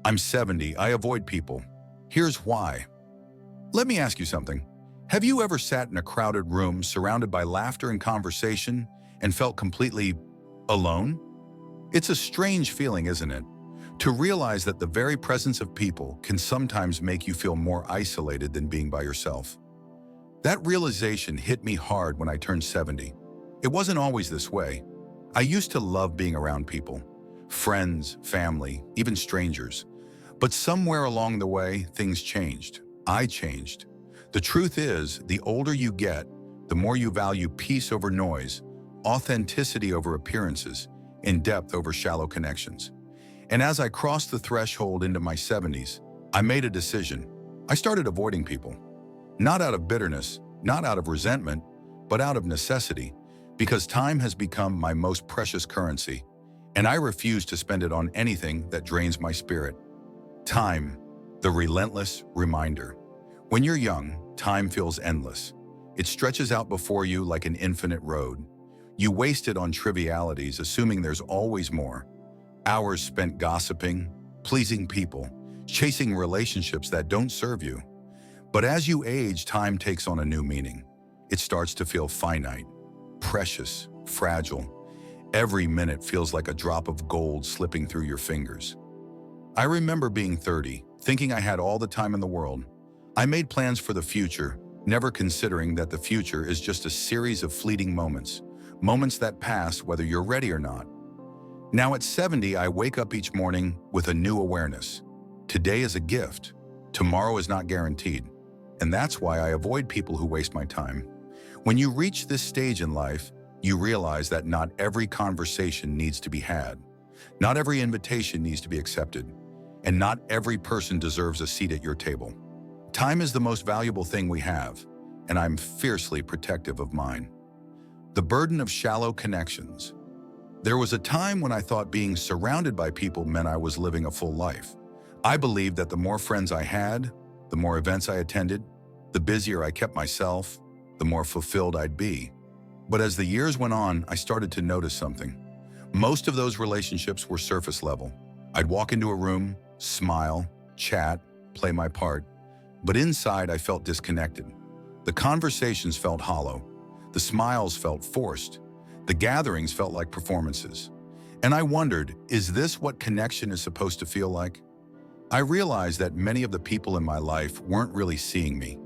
I'm 70, I avoid people. Here's why. Let me ask you something. Have you ever sat in a crowded room surrounded by laughter and conversation and felt completely alone? It's a strange feeling, isn't it? To realize that the very presence of people can sometimes make you feel more isolated than being by yourself. That realization hit me hard when I turned 70. It wasn't always this way. I used to love being around people, friends, family, even strangers. But somewhere along the way, things changed. I changed. The truth is, the older you get, the more you value peace over noise, authenticity over appearances, and depth over shallow connections. And as I crossed the threshold into my 70s, I made a decision. I started avoiding people. Not out of bitterness, not out of resentment, but out of necessity, because time has become my most precious currency, and I refuse to spend it on anything that drains my spirit. Time, the relentless reminder. When you're young, time feels endless. It stretches out before you like an infinite road. You waste it on trivialities, assuming there's always more. Hours spent gossiping, pleasing people, chasing relationships that don't serve you. But as you age, time takes on a new meaning. It starts to feel finite, precious, fragile. Every minute feels like a drop of gold slipping through your fingers. I remember being 30, thinking I had all the time in the world. I made plans for the future, never considering that the future is just a series of fleeting moments, moments that pass whether you're ready or not. Now at 70, I wake up each morning with a new awareness. Today is a gift. Tomorrow is not guaranteed. And that's why I avoid people who waste my time. When you reach this stage in life, you realize that not every conversation needs to be had. Not every invitation needs to be accepted. And not every person deserves a seat at your table. Time is the most valuable thing we have, and I'm fiercely protective of mine. The burden of shallow connections. There was a time when I thought being surrounded by people meant I was living a full life. I believed that the more friends I had, the more events I attended, the busier I kept myself, the more fulfilled I'd be. But as the years went on, I started to notice something. Most of those relationships were surface level. I'd walk into a room, smile, chat, play my part, but inside I felt disconnected. The conversations felt hollow. The smiles felt forced. The gatherings felt like performances. And I wondered, is this what connection is supposed to feel like? I realized that many of the people in my life weren't really seeing me.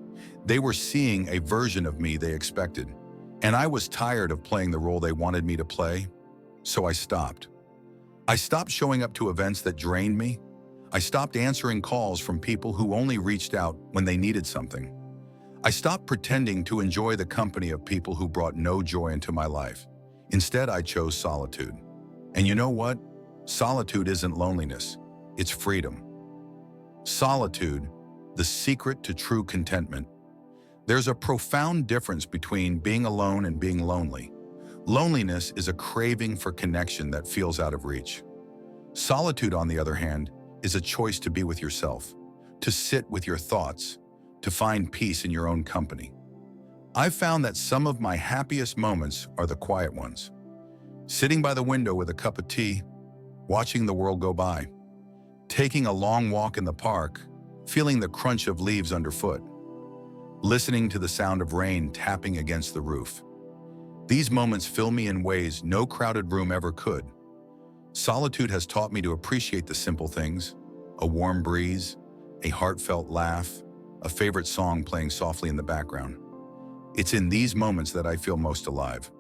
They were seeing a version of me they expected. And I was tired of playing the role they wanted me to play, so I stopped. I stopped showing up to events that drained me. I stopped answering calls from people who only reached out when they needed something. I stopped pretending to enjoy the company of people who brought no joy into my life. Instead, I chose solitude. And you know what? Solitude isn't loneliness, it's freedom. Solitude, the secret to true contentment. There's a profound difference between being alone and being lonely. Loneliness is a craving for connection that feels out of reach. Solitude, on the other hand, is a choice to be with yourself, to sit with your thoughts, to find peace in your own company. I've found that some of my happiest moments are the quiet ones. Sitting by the window with a cup of tea, watching the world go by. Taking a long walk in the park, feeling the crunch of leaves underfoot. Listening to the sound of rain tapping against the roof. These moments fill me in ways no crowded room ever could. Solitude has taught me to appreciate the simple things: a warm breeze, a heartfelt laugh, a favorite song playing softly in the background. It's in these moments that I feel most alive.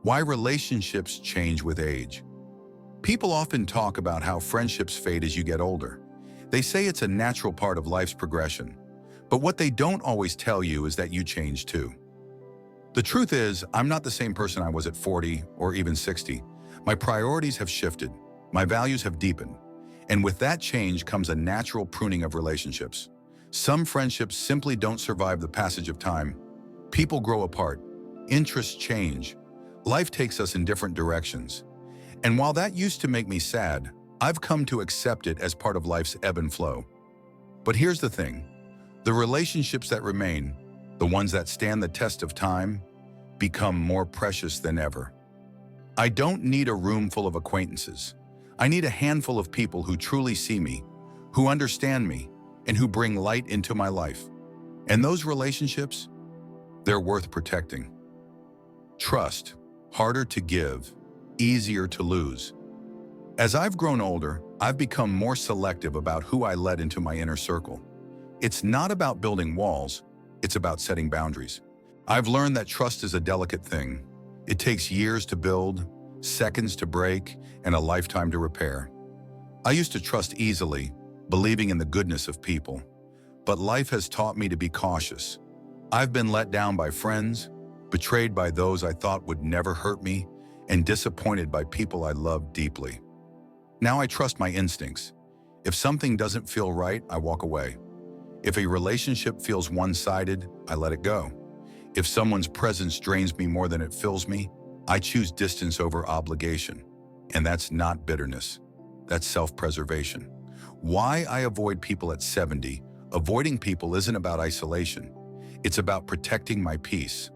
Why relationships change with age. People often talk about how friendships fade as you get older. They say it's a natural part of life's progression. But what they don't always tell you is that you change too. The truth is, I'm not the same person I was at 40 or even 60. My priorities have shifted. My values have deepened. And with that change comes a natural pruning of relationships. Some friendships simply don't survive the passage of time. People grow apart. Interests change. Life takes us in different directions. And while that used to make me sad, I've come to accept it as part of life's ebb and flow. But here's the thing. The relationships that remain, the ones that stand the test of time, become more precious than ever. I don't need a room full of acquaintances. I need a handful of people who truly see me, who understand me, and who bring light into my life. And those relationships, they're worth protecting. Trust, harder to give, easier to lose. As I've grown older, I've become more selective about who I let into my inner circle. It's not about building walls, it's about setting boundaries. I've learned that trust is a delicate thing. It takes years to build, seconds to break, and a lifetime to repair. I used to trust easily, believing in the goodness of people. But life has taught me to be cautious. I've been let down by friends, betrayed by those I thought would never hurt me, and disappointed by people I loved deeply. Now I trust my instincts. If something doesn't feel right, I walk away. If a relationship feels one-sided, I let it go. If someone's presence drains me more than it fills me, I choose distance over obligation. And that's not bitterness. That's self-preservation. Why I avoid people at 70. Avoiding people isn't about isolation. It's about protecting my peace.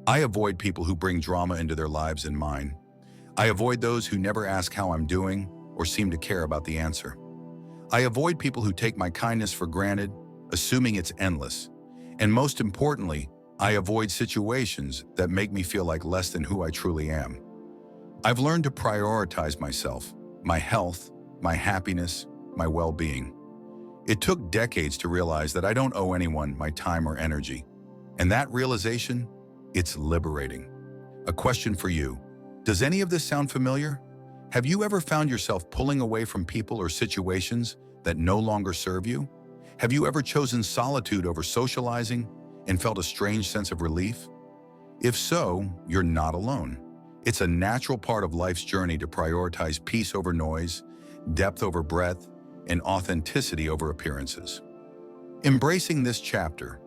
I avoid people who bring drama into their lives and mine. I avoid those who never ask how I'm doing or seem to care about the answer. I avoid people who take my kindness for granted, assuming it's endless. And most importantly, I avoid situations that make me feel like less than who I truly am. I've learned to prioritize myself, my health, my happiness, my well-being. It took decades to realize that I don't owe anyone my time or energy. And that realization, it's liberating. A question for you. Does any of this sound familiar? Have you ever found yourself pulling away from people or situations that no longer serve you? Have you ever chosen solitude over socializing and felt a strange sense of relief? If so, you're not alone. It's a natural part of life's journey to prioritize peace over noise, depth over breadth, and authenticity over appearances. Embracing this chapter,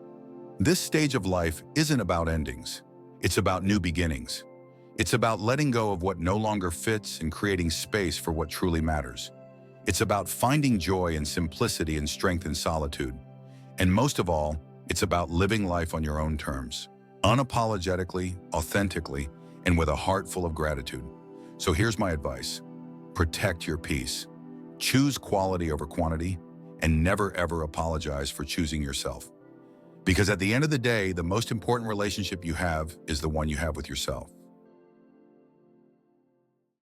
this stage of life isn't about endings. It's about new beginnings. It's about letting go of what no longer fits and creating space for what truly matters. It's about finding joy and simplicity and strength in solitude. And most of all, it's about living life on your own terms, unapologetically, authentically, and with a heart full of gratitude. So here's my advice. Protect your peace. Choose quality over quantity, and never ever apologize for choosing yourself. Because at the end of the day, the most important relationship you have is the one you have with yourself.